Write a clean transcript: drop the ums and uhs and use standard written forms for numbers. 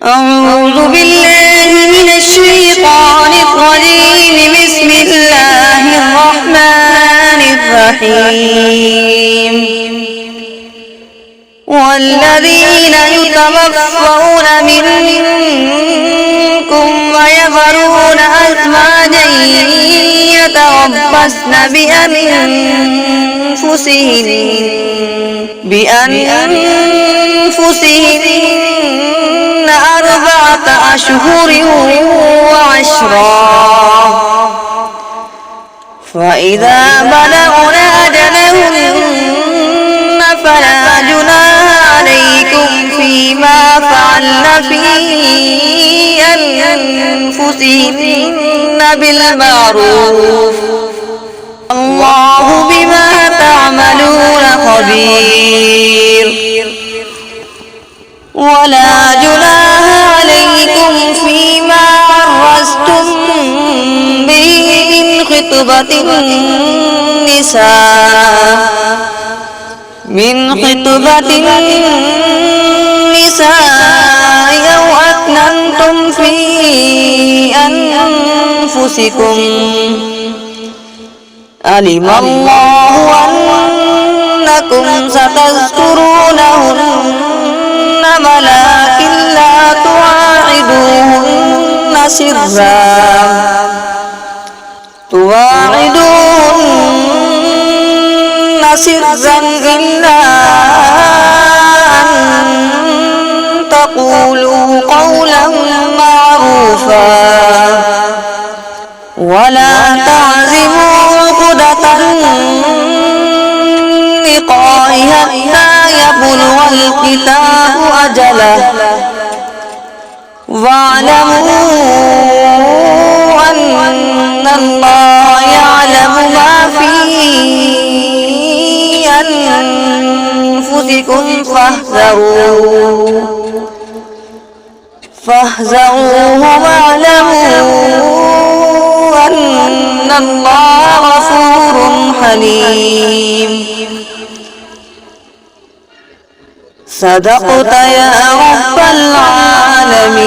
أعوذ بالله من الشيطان الرجيم. بسم الله الرحمن الرحيم. والذين يتوفون منكم ويذرون أزواجا يتربصن بأنفسهن 4 أشهر وعشرا، فإذا بلغن أجلهن فلا جناح عليكم فيما فعلن في أنفسهن بالمعروف، الله بما تعملون خبير. ولا جناح عليكم فيما عرضتم به من خطبة النساء أو أكننتم في أنفسكم، علم الله أنكم ستذكرونهن ولكن لا تواعدوهن سرا إلا أن تقولوا قولا معروفا، ولا تعزموا عقدة النكاح حتى يبلغ الكتاب أجله، واعلموا أن الله يعلم ما في أنفسكم فاحذروه، واعلموا أن الله غفور حليم. صدقت يا رب العالمين.